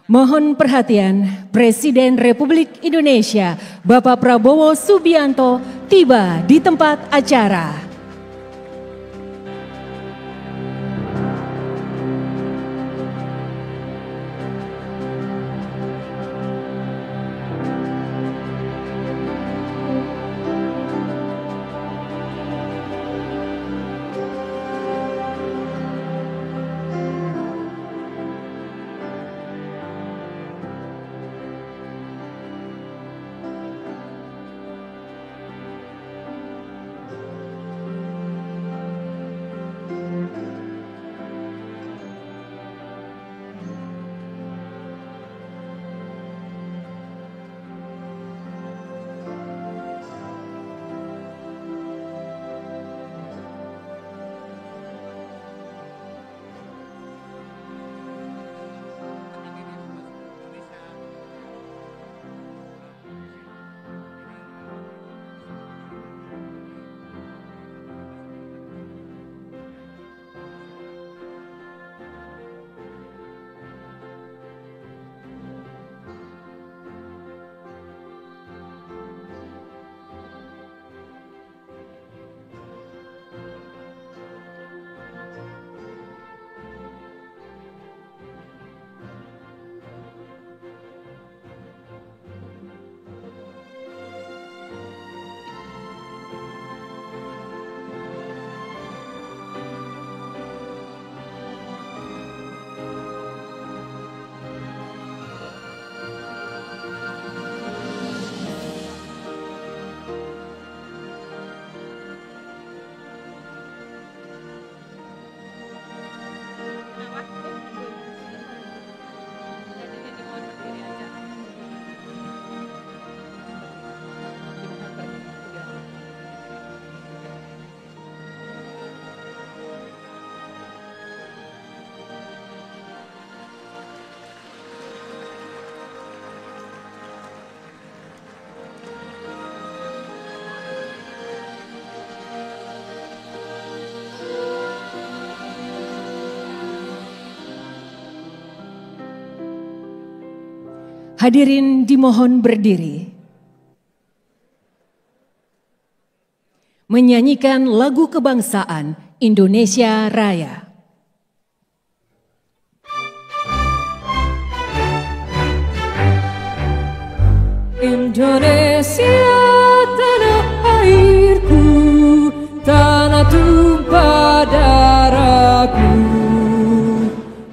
Mohon perhatian, Presiden Republik Indonesia Bapak Prabowo Subianto tiba di tempat acara. Hadirin dimohon berdiri. Menyanyikan lagu kebangsaan Indonesia Raya. Indonesia tanah airku, tanah tumpah darahku.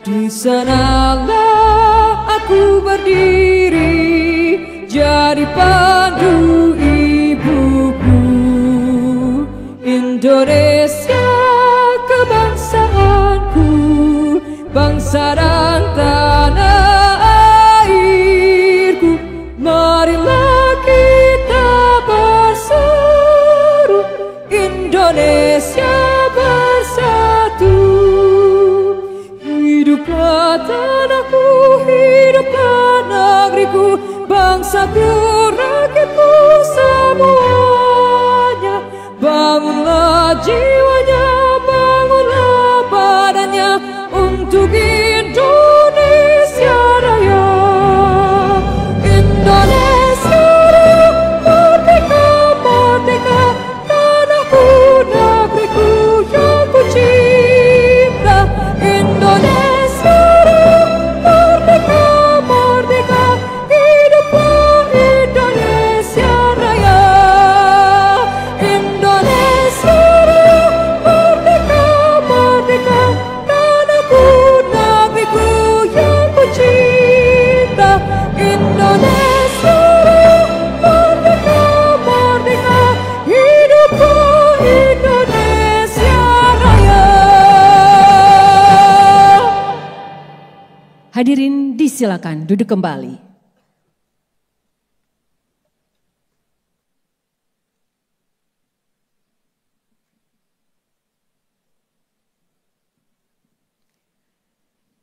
Di sanalah aku berdiri, jadi pandu ibuku. Indonesia kebangsaanku, bangsa dan tanah airku. Marilah kita berseru, Indonesia bersatu. Hiduplah tanahku, hiduplah negeriku, bangsaku, rakyatku semuanya. Bangunlah jiwanya, bangunlah badannya untuk Indonesia Raya. Indonesia merdeka, merdeka, tanahku, negeriku yang ku cinta. Indonesia merdeka, merdeka, hiduplah Indonesia Raya. Indonesia merdeka, merdeka, tanahku, negeriku yang ku cinta. Indonesia merdeka, merdeka, hiduplah Indonesia Raya. Hadirin disilakan duduk kembali.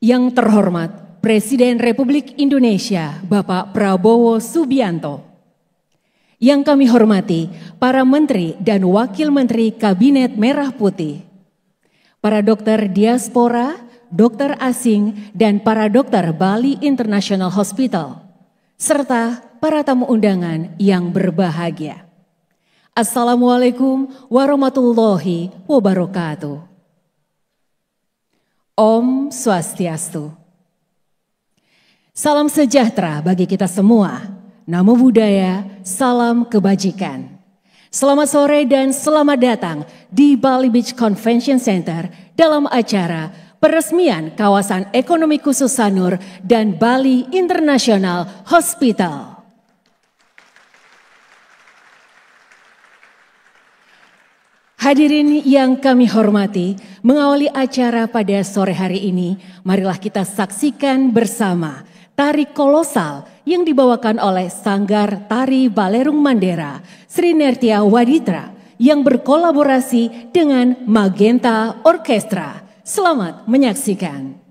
Yang terhormat Presiden Republik Indonesia Bapak Prabowo Subianto. Yang kami hormati para Menteri dan Wakil Menteri Kabinet Merah Putih, para dokter diaspora, dokter asing, dan para dokter Bali International Hospital, serta para tamu undangan yang berbahagia. Assalamualaikum warahmatullahi wabarakatuh. Om Swastiastu. Salam sejahtera bagi kita semua. Namo Buddhaya, salam kebajikan. Selamat sore dan selamat datang di Bali Beach Convention Center dalam acara peresmian kawasan ekonomi khusus Sanur dan Bali International Hospital. Hadirin yang kami hormati, mengawali acara pada sore hari ini, marilah kita saksikan bersama tari kolosal yang dibawakan oleh Sanggar Tari Balerung Mandera, Sri Nertia Waditra, yang berkolaborasi dengan Magenta Orkestra. Selamat menyaksikan.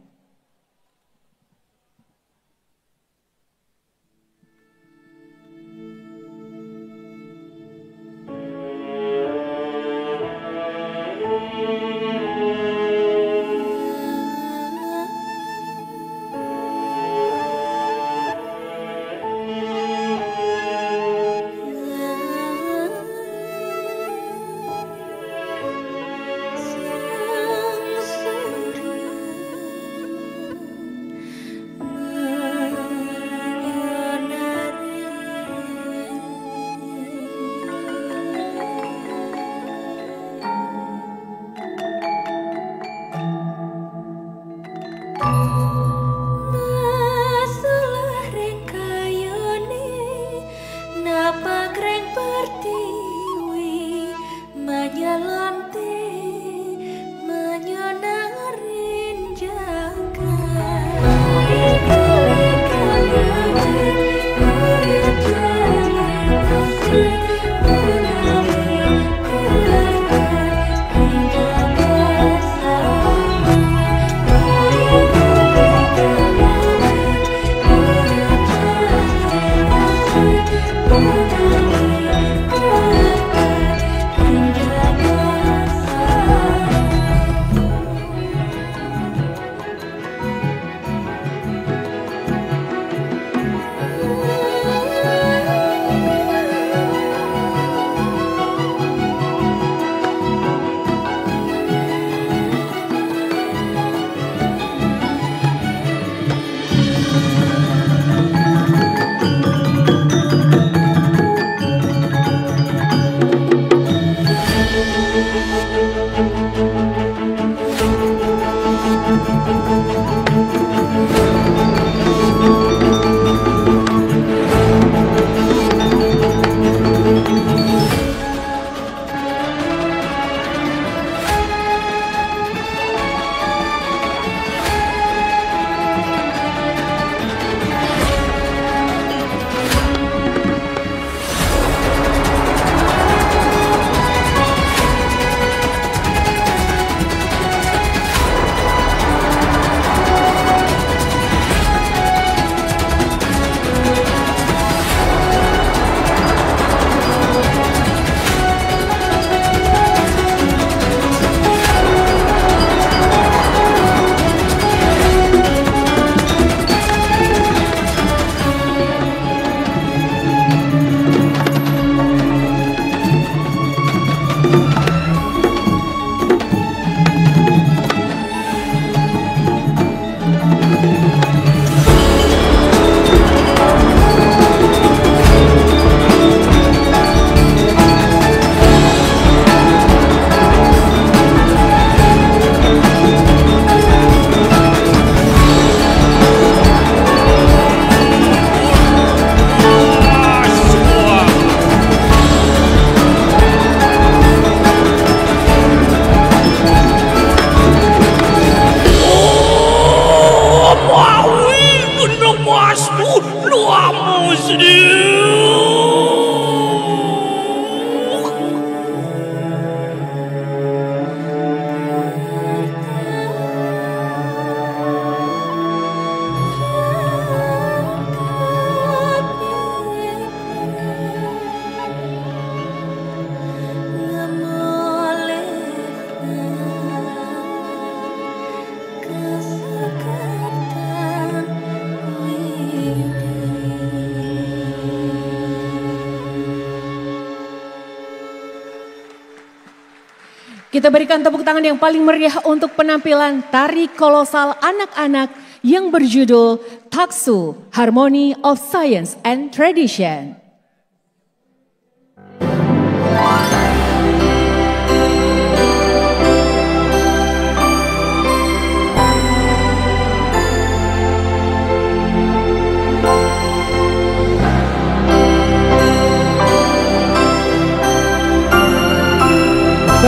Kita berikan tepuk tangan yang paling meriah untuk penampilan tari kolosal anak-anak yang berjudul Taksu, Harmony of Science and Tradition.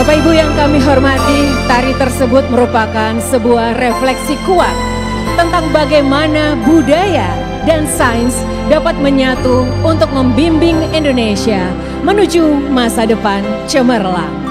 Bapak Ibu yang kami hormati, tari tersebut merupakan sebuah refleksi kuat tentang bagaimana budaya dan sains dapat menyatu untuk membimbing Indonesia menuju masa depan cemerlang.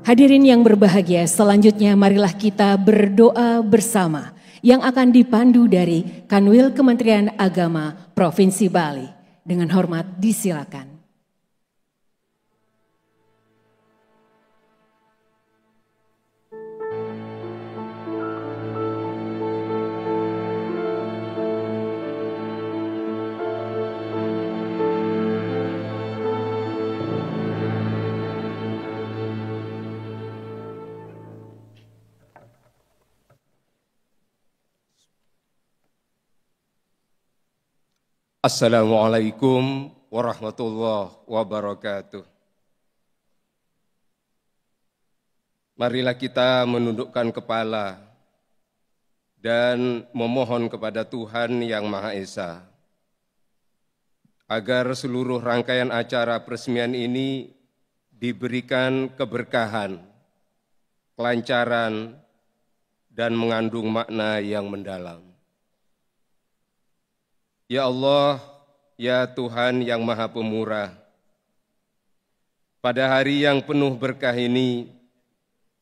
Hadirin yang berbahagia, selanjutnya marilah kita berdoa bersama yang akan dipandu dari Kanwil Kementerian Agama Provinsi Bali. Dengan hormat disilakan. Assalamualaikum warahmatullahi wabarakatuh. Marilah kita menundukkan kepala dan memohon kepada Tuhan Yang Maha Esa agar seluruh rangkaian acara peresmian ini diberikan keberkahan, kelancaran, dan mengandung makna yang mendalam. Ya Allah, ya Tuhan yang Maha Pemurah, pada hari yang penuh berkah ini,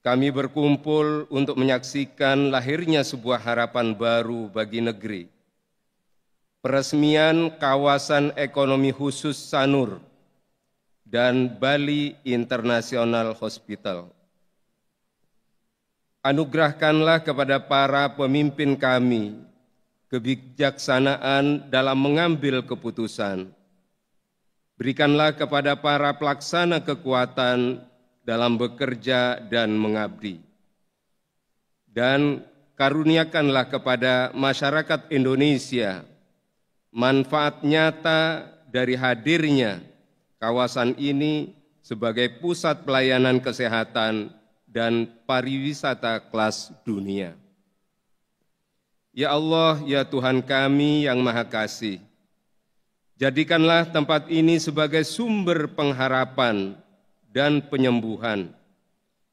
kami berkumpul untuk menyaksikan lahirnya sebuah harapan baru bagi negeri. Peresmian kawasan ekonomi khusus Sanur dan Bali International Hospital. Anugerahkanlah kepada para pemimpin kami kebijaksanaan dalam mengambil keputusan. Berikanlah kepada para pelaksana kekuatan dalam bekerja dan mengabdi. Dan karuniakanlah kepada masyarakat Indonesia manfaat nyata dari hadirnya kawasan ini sebagai pusat pelayanan kesehatan dan pariwisata kelas dunia. Ya Allah, ya Tuhan kami yang Maha Kasih, jadikanlah tempat ini sebagai sumber pengharapan dan penyembuhan,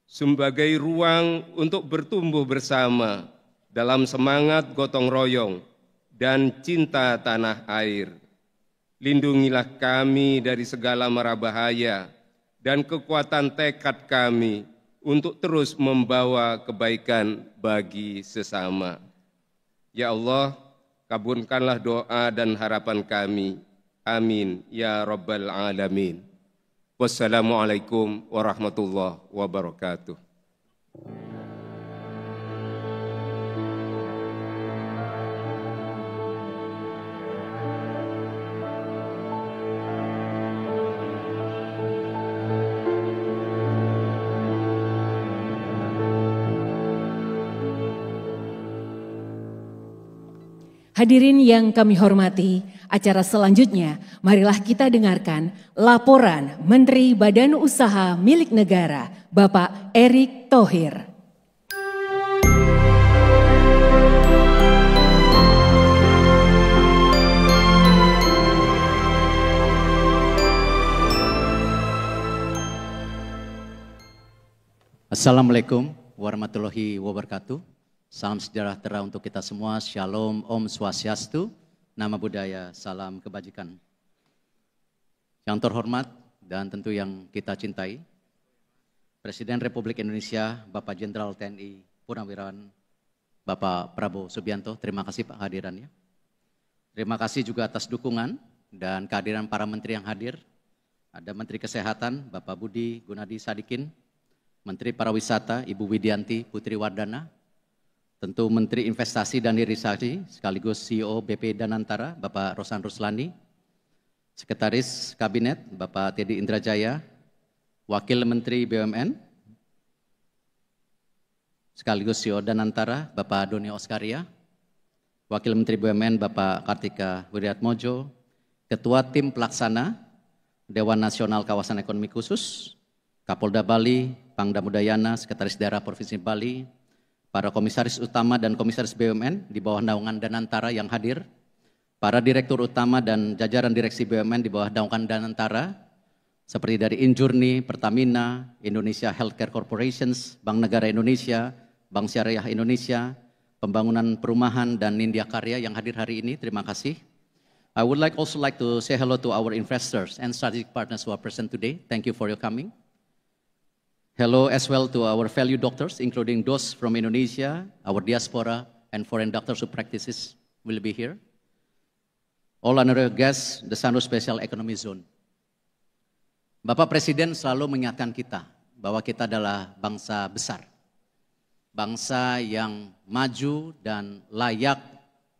sebagai ruang untuk bertumbuh bersama dalam semangat gotong royong dan cinta tanah air. Lindungilah kami dari segala mara bahaya dan kekuatan tekad kami untuk terus membawa kebaikan bagi sesama. Ya Allah, kabulkanlah doa dan harapan kami. Amin ya Rabbal Alamin. Wassalamualaikum warahmatullahi wabarakatuh. Hadirin yang kami hormati, acara selanjutnya marilah kita dengarkan laporan Menteri Badan Usaha Milik Negara, Bapak Erick Thohir. Assalamualaikum warahmatullahi wabarakatuh. Salam sejahtera untuk kita semua, Shalom, Om Swastiastu, nama budaya, salam kebajikan. Yang terhormat dan tentu yang kita cintai, Presiden Republik Indonesia, Bapak Jenderal TNI Purnawirawan, Bapak Prabowo Subianto, terima kasih Pak hadirannya. Terima kasih juga atas dukungan dan kehadiran para menteri yang hadir. Ada Menteri Kesehatan, Bapak Budi Gunadi Sadikin, Menteri Pariwisata Ibu Widianti Putri Wardana, tentu Menteri Investasi dan Hilirisasi sekaligus CEO BP Danantara Bapak Rosan Ruslani, Sekretaris Kabinet Bapak Teddy Indrajaya, Wakil Menteri BUMN sekaligus CEO Danantara Bapak Doni Oskaria, Wakil Menteri BUMN Bapak Kartika Wiryatmojo, Ketua Tim Pelaksana Dewan Nasional Kawasan Ekonomi Khusus, Kapolda Bali, Pangdam Udayana, Sekretaris Daerah Provinsi Bali, para komisaris utama dan komisaris BUMN di bawah naungan Danantara yang hadir, para direktur utama dan jajaran direksi BUMN di bawah naungan Danantara, seperti dari Injurni, Pertamina, Indonesia Healthcare Corporations, Bank Negara Indonesia, Bank Syariah Indonesia, Pembangunan Perumahan, dan Nindya Karya yang hadir hari ini, terima kasih. I would also like to say hello to our investors and strategic partners who are present today. Thank you for your coming. Hello as well to our value doctors, including those from Indonesia, our diaspora, and foreign doctors who practices will be here. All honorary guests, the Sanur Special Economic Zone. Bapak Presiden selalu mengingatkan kita bahwa kita adalah bangsa besar. Bangsa yang maju dan layak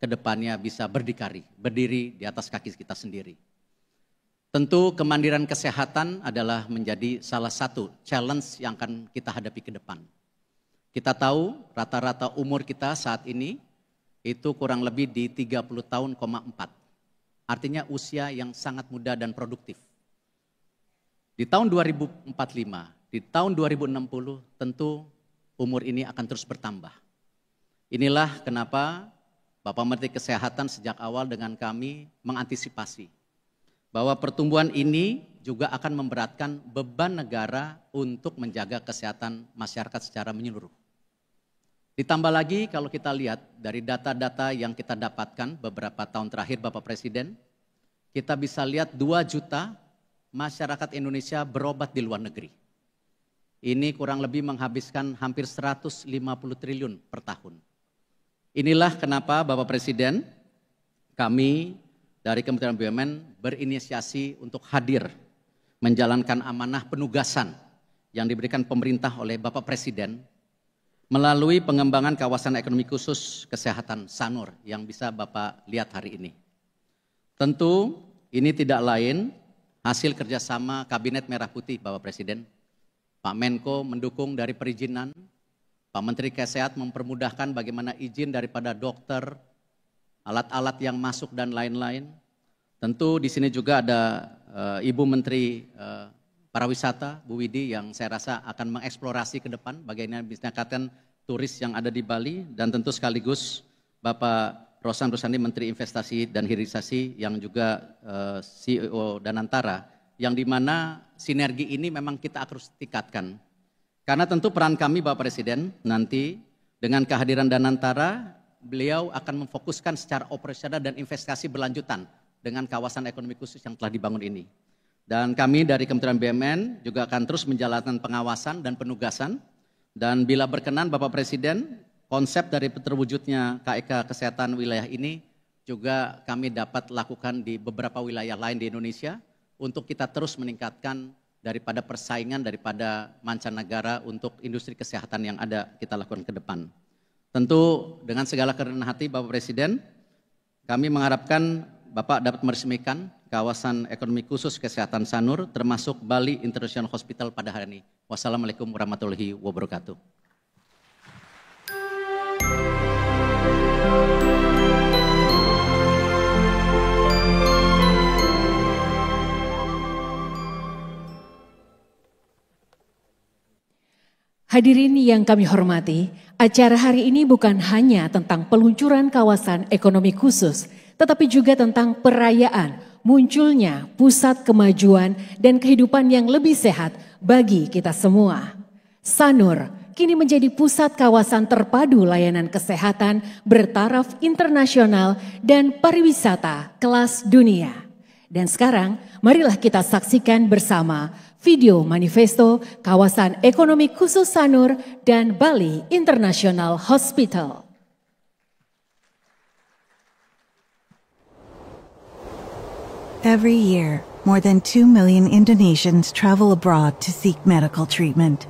ke depannya bisa berdiri di atas kaki kita sendiri. Tentu kemandirian kesehatan adalah menjadi salah satu challenge yang akan kita hadapi ke depan. Kita tahu rata-rata umur kita saat ini itu kurang lebih di 30 tahun, 4. Artinya usia yang sangat muda dan produktif. Di tahun 2045, di tahun 2060 tentu umur ini akan terus bertambah. Inilah kenapa Bapak Menteri Kesehatan sejak awal dengan kami mengantisipasi bahwa pertumbuhan ini juga akan memberatkan beban negara untuk menjaga kesehatan masyarakat secara menyeluruh. Ditambah lagi kalau kita lihat dari data-data yang kita dapatkan beberapa tahun terakhir Bapak Presiden, kita bisa lihat 2 juta masyarakat Indonesia berobat di luar negeri. Ini kurang lebih menghabiskan hampir 150 triliun per tahun. Inilah kenapa Bapak Presiden, kami dari Kementerian BUMN berinisiasi untuk hadir menjalankan amanah penugasan yang diberikan pemerintah oleh Bapak Presiden melalui pengembangan kawasan ekonomi khusus kesehatan Sanur yang bisa Bapak lihat hari ini. Tentu ini tidak lain hasil kerjasama Kabinet Merah Putih Bapak Presiden. Pak Menko mendukung dari perizinan, Pak Menteri Kesehatan mempermudahkan bagaimana izin daripada dokter, alat-alat yang masuk dan lain-lain. Tentu di sini juga ada Ibu Menteri Pariwisata, Bu Widi, yang saya rasa akan mengeksplorasi ke depan bagaimana bisa meningkatkan turis yang ada di Bali, dan tentu sekaligus Bapak Rosan Rusani, Menteri Investasi dan Hilirisasi yang juga CEO Danantara, yang dimana sinergi ini memang kita harus tingkatkan. Karena tentu peran kami Bapak Presiden nanti dengan kehadiran Danantara, beliau akan memfokuskan secara operasional dan investasi berlanjutan dengan kawasan ekonomi khusus yang telah dibangun ini. Dan kami dari Kementerian BUMN juga akan terus menjalankan pengawasan dan penugasan. Dan bila berkenan Bapak Presiden, konsep dari terwujudnya KEK Kesehatan wilayah ini juga kami dapat lakukan di beberapa wilayah lain di Indonesia untuk kita terus meningkatkan daripada persaingan daripada mancanegara untuk industri kesehatan yang ada kita lakukan ke depan. Tentu dengan segala kerendahan hati Bapak Presiden, kami mengharapkan Bapak dapat meresmikan kawasan ekonomi khusus kesehatan Sanur termasuk Bali International Hospital pada hari ini. Wassalamualaikum warahmatullahi wabarakatuh. Hadirin yang kami hormati, acara hari ini bukan hanya tentang peluncuran kawasan ekonomi khusus, tetapi juga tentang perayaan munculnya pusat kemajuan dan kehidupan yang lebih sehat bagi kita semua. Sanur kini menjadi pusat kawasan terpadu layanan kesehatan bertaraf internasional dan pariwisata kelas dunia. Dan sekarang marilah kita saksikan bersama video manifesto kawasan ekonomi khusus Sanur dan Bali International Hospital. Every year, more than 2 million Indonesians travel abroad to seek medical treatment.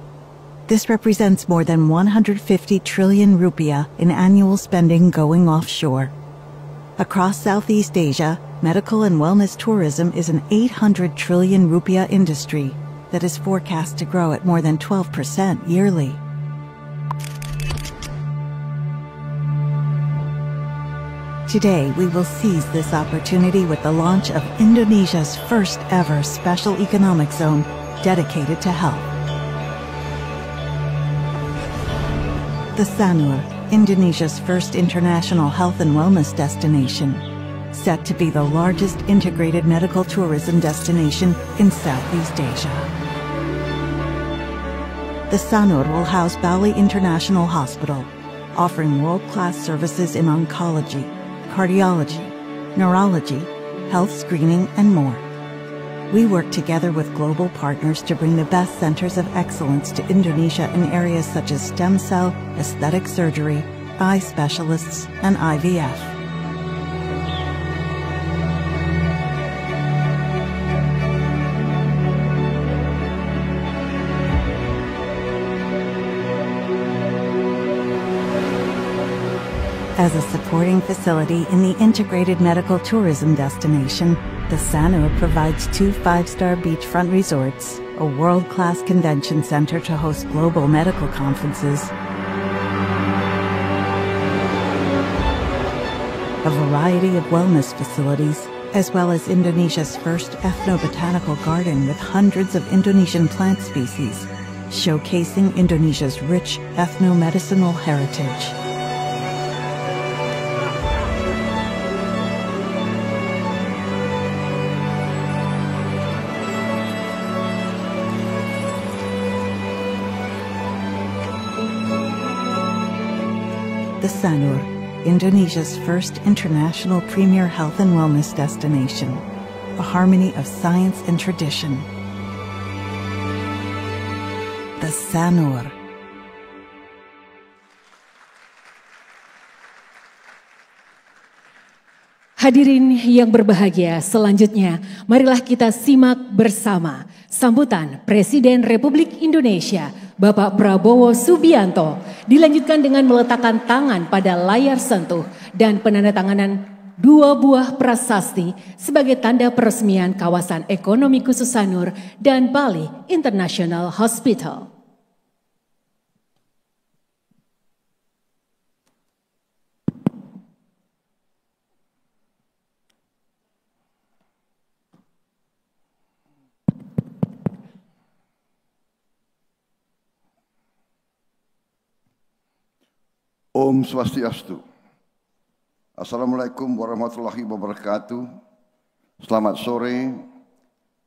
This represents more than 150 trillion rupiah in annual spending going offshore. Across Southeast Asia, medical and wellness tourism is an 800 trillion rupiah industry that is forecast to grow at more than 12% yearly. Today, we will seize this opportunity with the launch of Indonesia's first ever special economic zone dedicated to health. The Sanur, Indonesia's first international health and wellness destination, set to be the largest integrated medical tourism destination in Southeast Asia. The Sanur will house Bali International Hospital, offering world-class services in oncology, cardiology, neurology, health screening, and more. We work together with global partners to bring the best centers of excellence to Indonesia in areas such as stem cell, aesthetic surgery, eye specialists, and IVF. As a supporting facility in the integrated medical tourism destination, the Sanur provides 2 5-star beachfront resorts, a world-class convention center to host global medical conferences, a variety of wellness facilities, as well as Indonesia's first ethnobotanical garden with hundreds of Indonesian plant species, showcasing Indonesia's rich ethnomedicinal heritage. The Sanur, Indonesia's first international premier health and wellness destination, a harmony of science and tradition. The Sanur. Hadirin yang berbahagia, selanjutnya marilah kita simak bersama sambutan Presiden Republik Indonesia Bapak Prabowo Subianto dilanjutkan dengan meletakkan tangan pada layar sentuh dan penandatanganan 2 buah prasasti sebagai tanda peresmian kawasan ekonomi khusus Sanur dan Bali International Hospital. Om Swastiastu. Assalamualaikum warahmatullahi wabarakatuh. Selamat sore,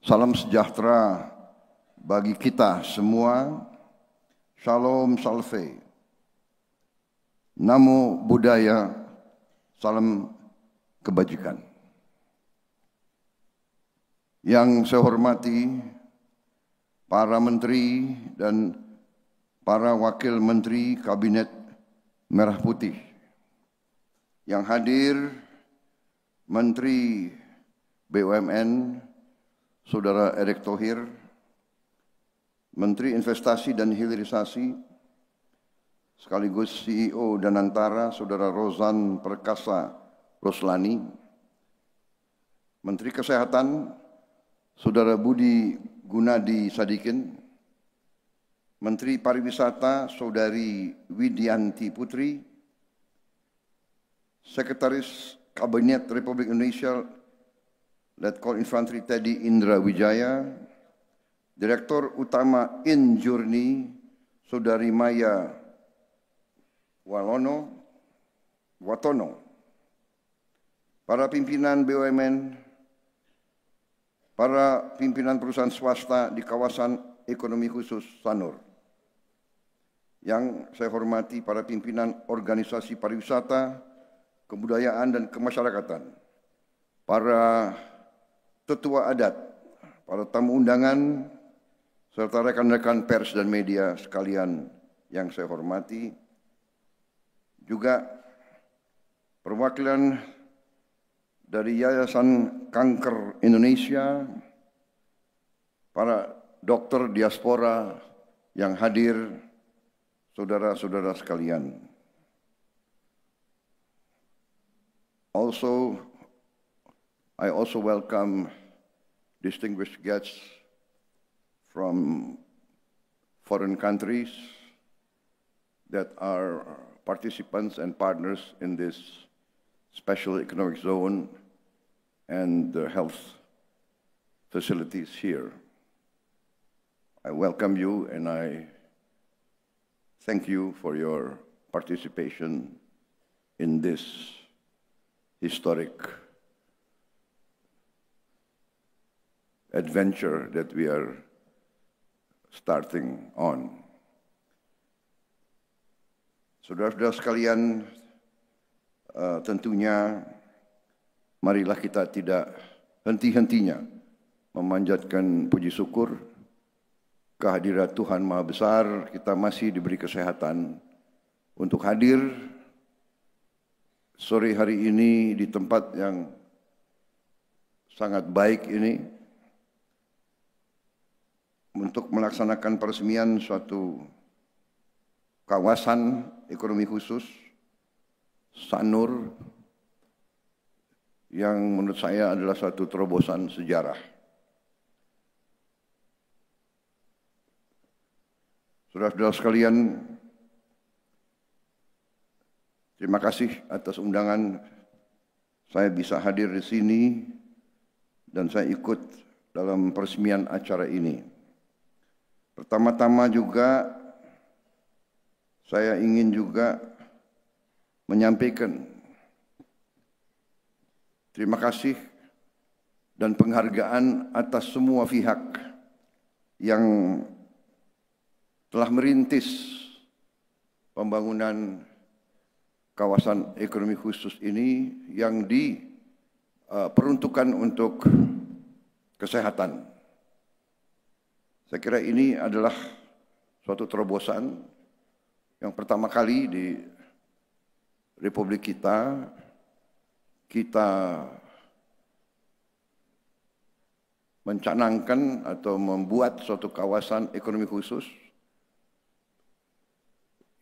salam sejahtera bagi kita semua. Shalom salve. Namo Buddhaya, salam kebajikan. Yang saya hormati para menteri dan para wakil menteri Kabinet Merah Putih, yang hadir Menteri BUMN Saudara Erick Thohir, Menteri Investasi dan Hilirisasi sekaligus CEO Danantara Saudara Rozan Perkasa Roslani, Menteri Kesehatan Saudara Budi Gunadi Sadikin, Menteri Pariwisata Saudari Widianti Putri, Sekretaris Kabinet Republik Indonesia Letkol Infantri Teddy Indra Wijaya, Direktur Utama Injurni Saudari Maya Watono, para pimpinan BUMN, para pimpinan perusahaan swasta di kawasan ekonomi khusus Sanur. Yang saya hormati para pimpinan organisasi pariwisata, kebudayaan dan kemasyarakatan, para tetua adat, para tamu undangan, serta rekan-rekan pers dan media sekalian yang saya hormati, juga perwakilan dari Yayasan Kanker Indonesia, para dokter diaspora yang hadir, saudara-saudara sekalian. I also welcome distinguished guests from foreign countries that are participants and partners in this special economic zone and the health facilities here. I welcome you and I thank you for your participation in this historic adventure that we are starting on. Saudara-saudara sekalian, tentunya marilah kita tidak henti-hentinya memanjatkan puji syukur kehadirat Tuhan Maha Besar. Kita masih diberi kesehatan untuk hadir sore hari ini di tempat yang sangat baik ini untuk melaksanakan peresmian suatu kawasan ekonomi khusus Sanur yang menurut saya adalah suatu terobosan sejarah. Saudara-saudara sekalian, terima kasih atas undangan saya bisa hadir di sini dan saya ikut dalam peresmian acara ini. Pertama-tama juga saya ingin juga menyampaikan terima kasih dan penghargaan atas semua pihak yang telah merintis pembangunan kawasan ekonomi khusus ini yang diperuntukkan untuk kesehatan. Saya kira ini adalah suatu terobosan yang pertama kali di Republik kita mencanangkan atau membuat suatu kawasan ekonomi khusus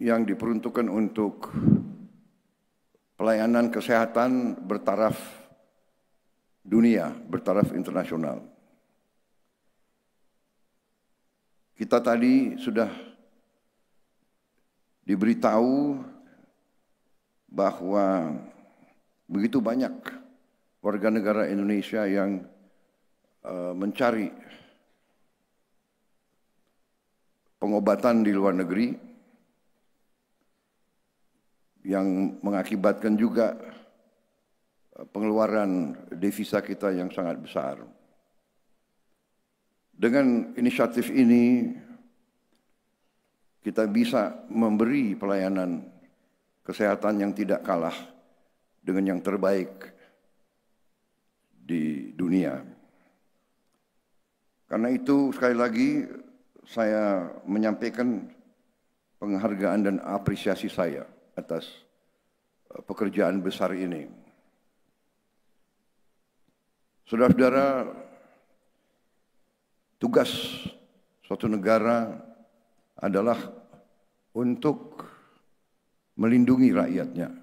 yang diperuntukkan untuk pelayanan kesehatan bertaraf dunia, bertaraf internasional. Kita tadi sudah diberitahu bahwa begitu banyak warga negara Indonesia yang mencari pengobatan di luar negeri yang mengakibatkan juga pengeluaran devisa kita yang sangat besar. Dengan inisiatif ini, kita bisa memberi pelayanan kesehatan yang tidak kalah dengan yang terbaik di dunia. Karena itu, sekali lagi, saya menyampaikan penghargaan dan apresiasi saya atas pekerjaan besar ini. Saudara-saudara, tugas suatu negara adalah untuk melindungi rakyatnya.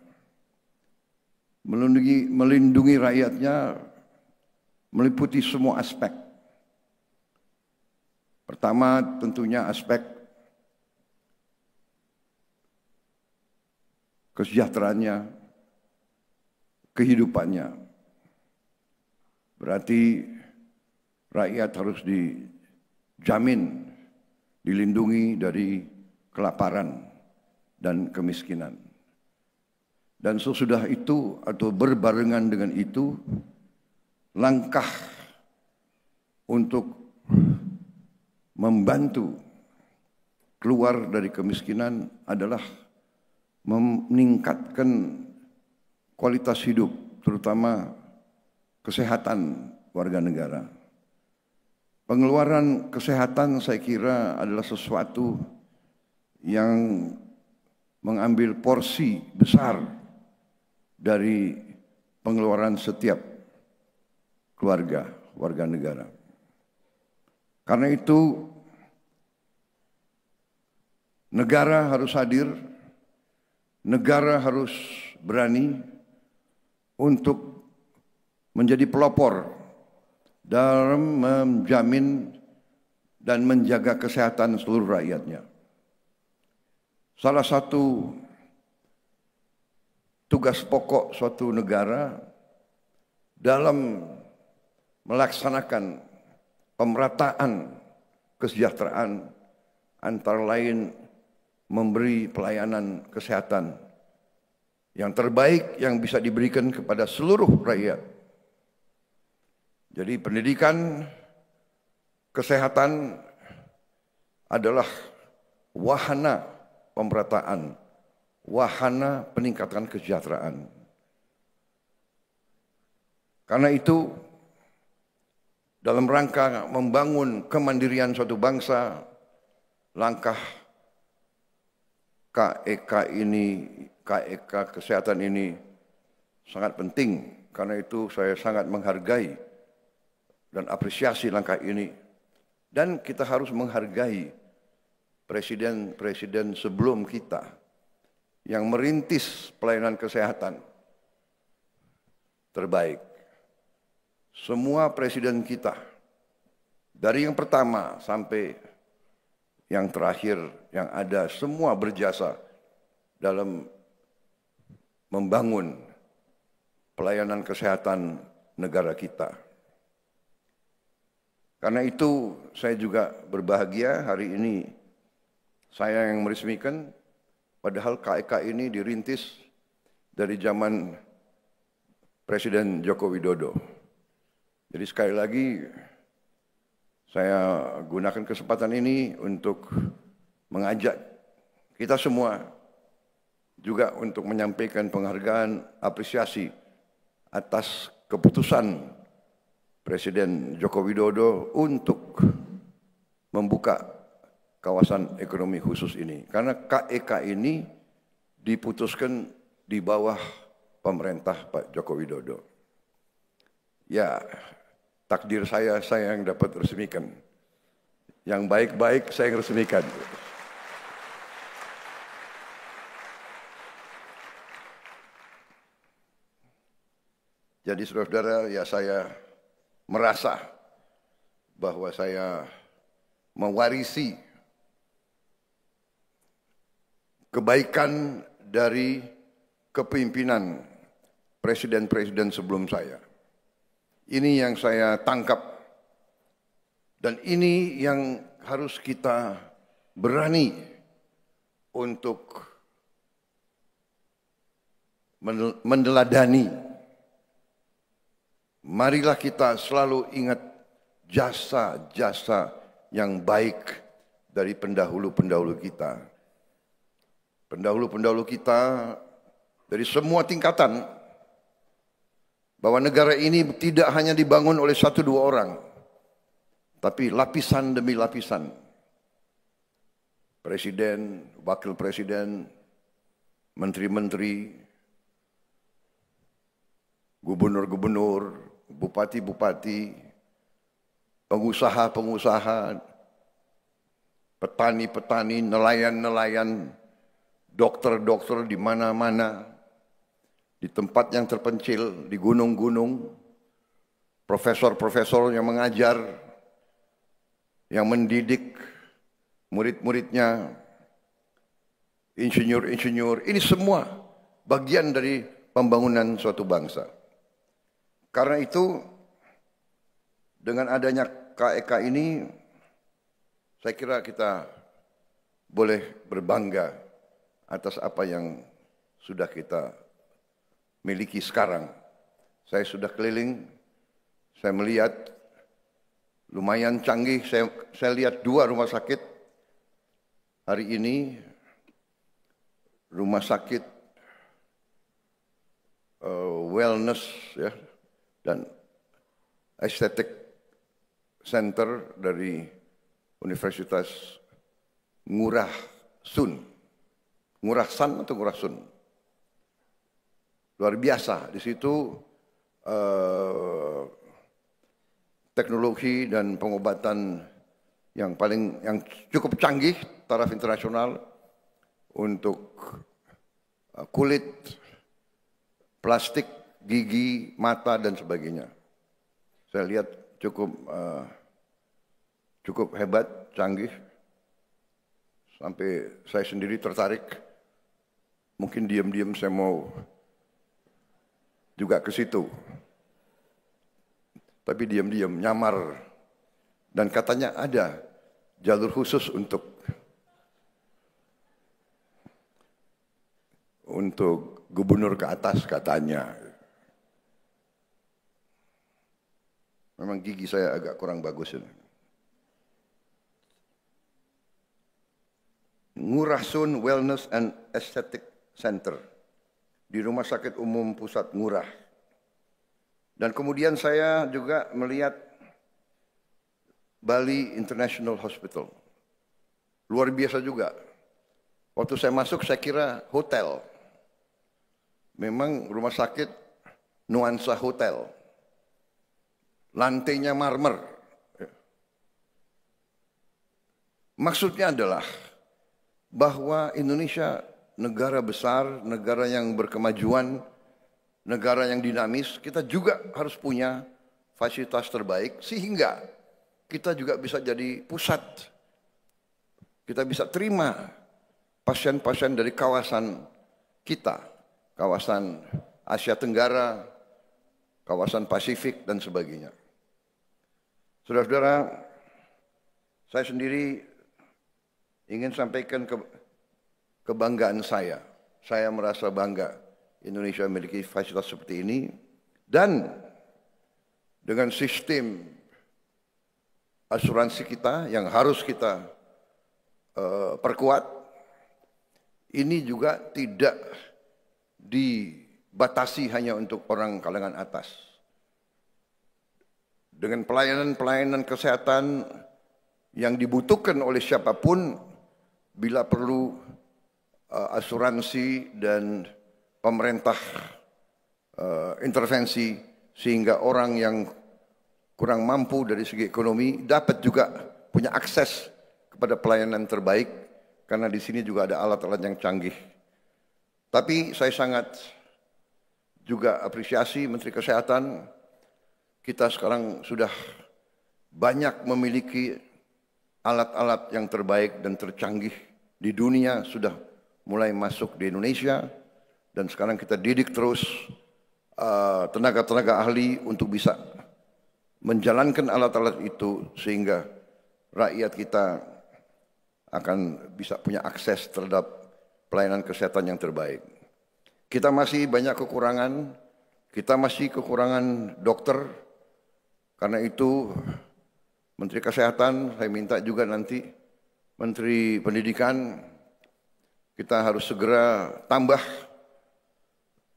Melindungi rakyatnya meliputi semua aspek. Pertama tentunya aspek kesejahteraannya, kehidupannya. Berarti rakyat harus dijamin, dilindungi dari kelaparan dan kemiskinan. Dan sesudah itu atau berbarengan dengan itu, langkah untuk membantu keluar dari kemiskinan adalah meningkatkan kualitas hidup, terutama kesehatan warga negara. Pengeluaran kesehatan saya kira adalah sesuatu yang mengambil porsi besar dari pengeluaran setiap keluarga, warga negara. Karena itu Negara harus hadir, negara harus berani untuk menjadi pelopor dalam menjamin dan menjaga kesehatan seluruh rakyatnya. Salah satu tugas pokok suatu negara dalam melaksanakan pemerataan kesejahteraan antara lain memberi pelayanan kesehatan yang terbaik yang bisa diberikan kepada seluruh rakyat. Jadi pendidikan kesehatan adalah wahana pemerataan, wahana peningkatan kesejahteraan. Karena itu, dalam rangka membangun kemandirian suatu bangsa, langkah KEK kesehatan ini sangat penting. Karena itu saya sangat menghargai dan apresiasi langkah ini. Dan kita harus menghargai presiden-presiden sebelum kita yang merintis pelayanan kesehatan terbaik. Semua presiden kita, dari yang pertama sampai yang terakhir yang ada, semua berjasa dalam membangun pelayanan kesehatan negara kita. Karena itu saya juga berbahagia hari ini saya yang meresmikan, padahal KEK ini dirintis dari zaman Presiden Joko Widodo. Jadi sekali lagi saya gunakan kesempatan ini untuk mengajak kita semua juga untuk menyampaikan penghargaan, apresiasi atas keputusan Presiden Joko Widodo untuk membuka kawasan ekonomi khusus ini. Karena KEK ini diputuskan di bawah pemerintah Pak Joko Widodo. Ya, takdir saya yang dapat resmikan. Yang baik-baik saya yang resmikan. Jadi saudara-saudara, ya saya merasa bahwa saya mewarisi kebaikan dari kepemimpinan presiden-presiden sebelum saya. Ini yang saya tangkap dan ini yang harus kita berani untuk meneladani. Marilah kita selalu ingat jasa-jasa yang baik dari pendahulu-pendahulu kita. Pendahulu-pendahulu kita dari semua tingkatan, bahwa negara ini tidak hanya dibangun oleh 1-2 orang, tapi lapisan demi lapisan. Presiden, wakil presiden, menteri-menteri, gubernur-gubernur, bupati-bupati, pengusaha-pengusaha, petani-petani, nelayan-nelayan, dokter-dokter di mana-mana, di tempat yang terpencil, di gunung-gunung, profesor-profesor yang mengajar, yang mendidik murid-muridnya, insinyur-insinyur, ini semua bagian dari pembangunan suatu bangsa. Karena itu, dengan adanya KEK ini, saya kira kita boleh berbangga atas apa yang sudah kita miliki sekarang. Saya sudah keliling, saya melihat lumayan canggih, saya lihat 2 rumah sakit hari ini, rumah sakit wellness ya, dan estetik center dari Universitas Ngurah Sun. Ngurah San atau Ngurah Sun? Luar biasa. Di situ teknologi dan pengobatan yang cukup canggih taraf internasional untuk kulit, plastik, gigi, mata, dan sebagainya. Saya lihat cukup hebat, canggih, sampai saya sendiri tertarik. Mungkin diam-diam saya mau juga ke situ. Tapi diam-diam, nyamar. Dan katanya ada jalur khusus untuk gubernur ke atas katanya. Memang gigi saya agak kurang bagus ini. Ngurah Sun Wellness and Aesthetic Center di Rumah Sakit Umum Pusat Ngurah. Dan kemudian saya juga melihat Bali International Hospital. Luar biasa juga. Waktu saya masuk saya kira hotel. Memang rumah sakit nuansa hotel. Lantainya marmer. Maksudnya adalah bahwa Indonesia negara besar, negara yang berkemajuan, negara yang dinamis, kita juga harus punya fasilitas terbaik sehingga kita juga bisa jadi pusat. Kita bisa terima pasien-pasien dari kawasan kita, kawasan Asia Tenggara, kawasan Pasifik, dan sebagainya. Saudara-saudara, saya sendiri ingin sampaikan kebanggaan saya. Saya merasa bangga Indonesia memiliki fasilitas seperti ini. Dan dengan sistem asuransi kita yang harus kita perkuat, ini juga tidak dibatasi hanya untuk orang kalangan atas. Dengan pelayanan-pelayanan kesehatan yang dibutuhkan oleh siapapun, bila perlu asuransi dan pemerintah intervensi sehingga orang yang kurang mampu dari segi ekonomi dapat juga punya akses kepada pelayanan terbaik, karena di sini juga ada alat-alat yang canggih. Tapi saya sangat juga apresiasi Menteri Kesehatan, kita sekarang sudah banyak memiliki alat-alat yang terbaik dan tercanggih di dunia, sudah mulai masuk di Indonesia, dan sekarang kita didik terus tenaga-tenaga ahli untuk bisa menjalankan alat-alat itu sehingga rakyat kita akan bisa punya akses terhadap pelayanan kesehatan yang terbaik. Kita masih banyak kekurangan, kita masih kekurangan dokter, karena itu Menteri Kesehatan, saya minta juga nanti Menteri Pendidikan, kita harus segera tambah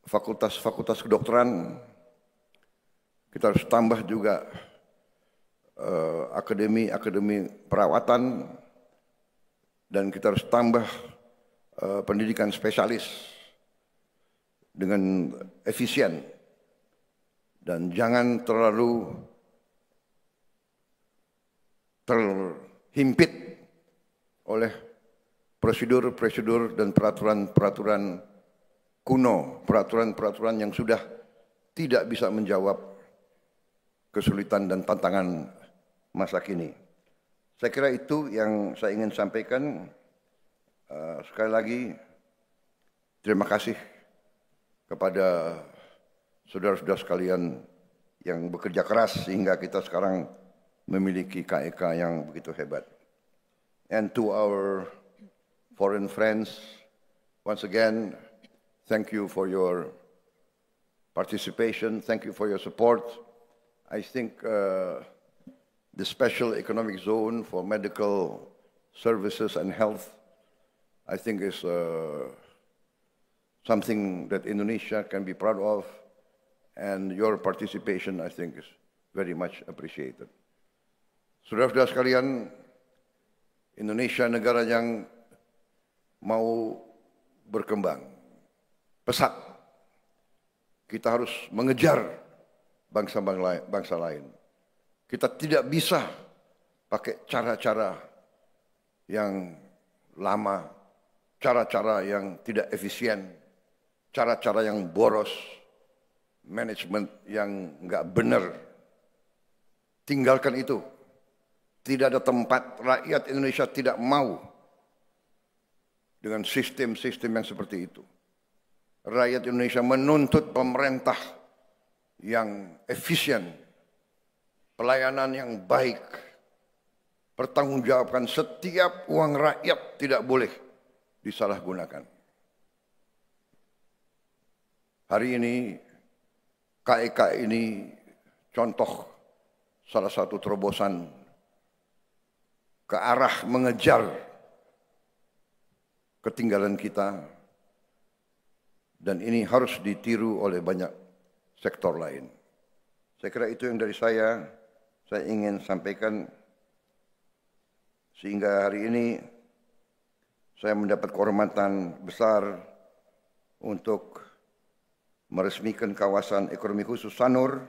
fakultas-fakultas kedokteran, kita harus tambah juga akademi-akademi perawatan, dan kita harus tambah pendidikan spesialis dengan efisien, dan jangan terlalu terhimpit oleh prosedur-prosedur dan peraturan-peraturan kuno, peraturan-peraturan yang sudah tidak bisa menjawab kesulitan dan tantangan masa kini. Saya kira itu yang saya ingin sampaikan. Sekali lagi, terima kasih kepada saudara-saudara sekalian yang bekerja keras sehingga kita sekarang memiliki KEK yang begitu hebat. And to our foreign friends, once again, thank you for your participation, thank you for your support. I think the special economic zone for medical services and health, I think is something that Indonesia can be proud of, and your participation, I think, is very much appreciated. Saudara-saudara sekalian, Indonesia negara yang mau berkembang pesat. Kita harus mengejar bangsa lain. Kita tidak bisa pakai cara-cara yang lama, cara-cara yang tidak efisien, cara-cara yang boros, manajemen yang nggak benar. Tinggalkan itu. Tidak ada tempat rakyat Indonesia tidak mau dengan sistem-sistem yang seperti itu. Rakyat Indonesia menuntut pemerintah yang efisien, pelayanan yang baik, pertanggungjawabkan setiap uang rakyat tidak boleh disalahgunakan. Hari ini KEK ini contoh salah satu terobosan ke arah mengejar ketinggalan kita, dan ini harus ditiru oleh banyak sektor lain. Saya kira itu yang dari saya ingin sampaikan, sehingga hari ini saya mendapat kehormatan besar untuk meresmikan kawasan ekonomi khusus Sanur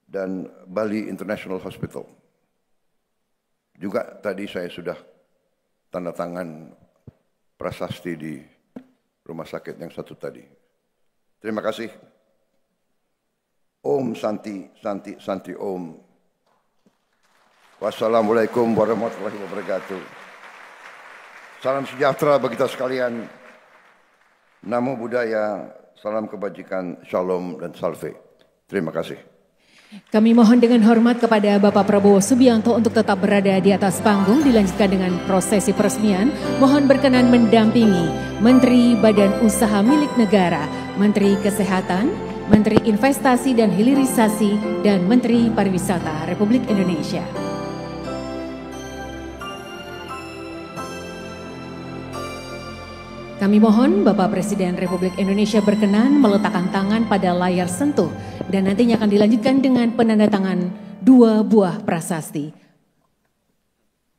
dan Bali International Hospital. Juga tadi saya sudah tanda tangan prasasti di rumah sakit yang satu tadi. Terima kasih. Om Santi, Santi, Santi Om. Wassalamualaikum warahmatullahi wabarakatuh. Salam sejahtera bagi kita sekalian. Namo Buddhaya, salam kebajikan, shalom dan salve. Terima kasih. Kami mohon dengan hormat kepada Bapak Prabowo Subianto untuk tetap berada di atas panggung, dilanjutkan dengan prosesi peresmian. Mohon berkenan mendampingi Menteri Badan Usaha Milik Negara, Menteri Kesehatan, Menteri Investasi dan Hilirisasi, dan Menteri Pariwisata Republik Indonesia. Kami mohon Bapak Presiden Republik Indonesia berkenan meletakkan tangan pada layar sentuh dan nantinya akan dilanjutkan dengan penandatangan 2 buah prasasti.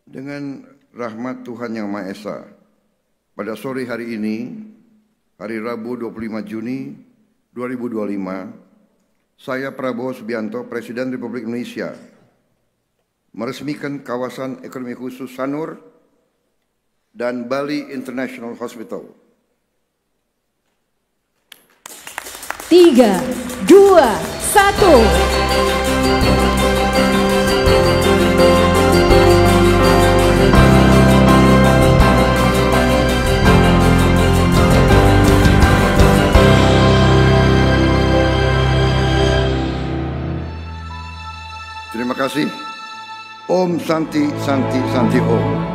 Dengan rahmat Tuhan Yang Maha Esa, pada sore hari ini, hari Rabu 25 Juni 2025, saya Prabowo Subianto, Presiden Republik Indonesia, meresmikan kawasan ekonomi khusus Sanur dan Bali International Hospital. 3, 2, 1. Terima kasih. Om Santi, Santi, Santi Om.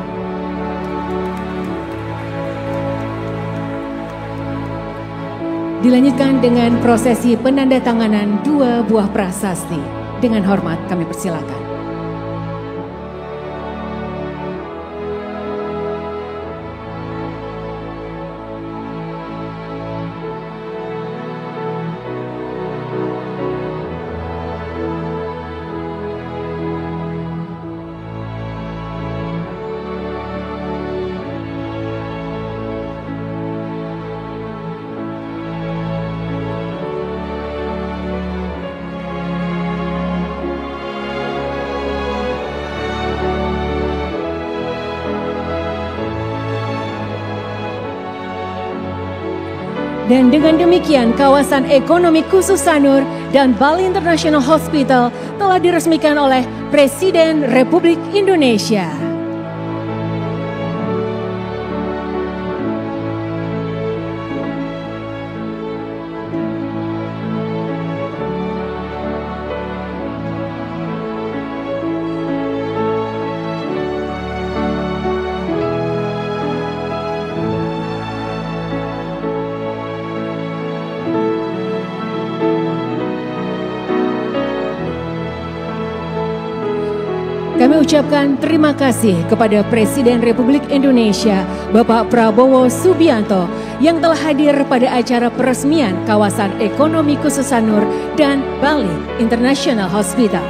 Dilanjutkan dengan prosesi penandatanganan 2 buah prasasti. Dengan hormat kami persilakan. Dan dengan demikian kawasan ekonomi khusus Sanur dan Bali International Hospital telah diresmikan oleh Presiden Republik Indonesia. Kami ucapkan terima kasih kepada Presiden Republik Indonesia, Bapak Prabowo Subianto, yang telah hadir pada acara peresmian kawasan ekonomi khusus Sanur dan Bali International Hospital.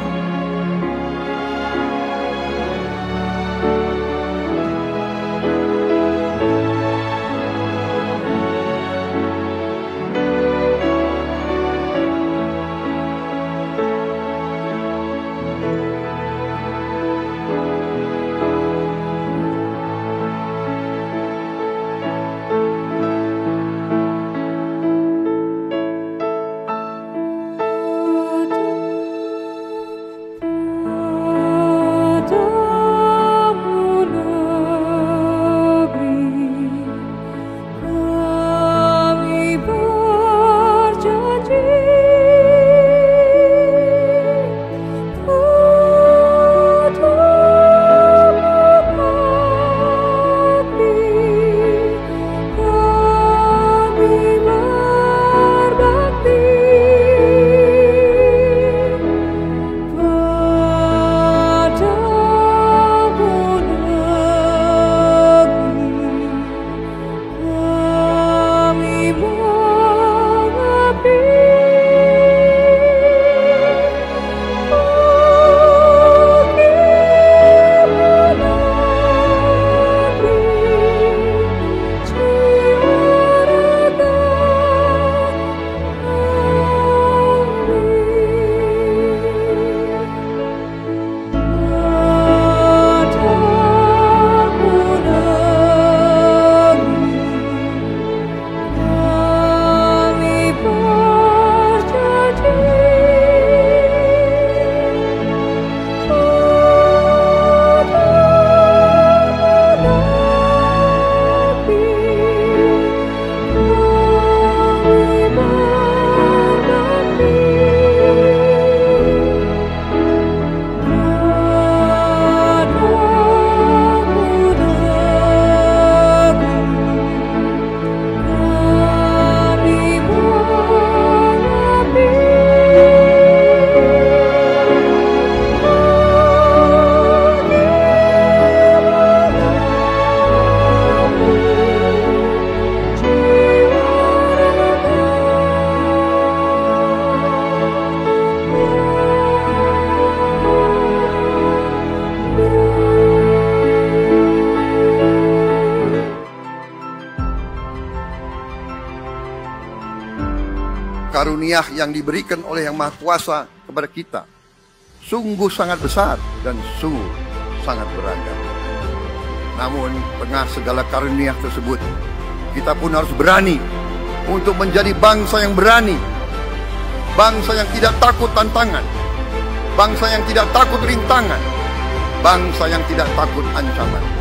karunia yang diberikan oleh Yang Maha Kuasa kepada kita sungguh sangat besar dan sungguh sangat beragam. Namun tengah segala karunia tersebut, kita pun harus berani untuk menjadi bangsa yang berani, bangsa yang tidak takut tantangan, bangsa yang tidak takut rintangan, bangsa yang tidak takut ancaman.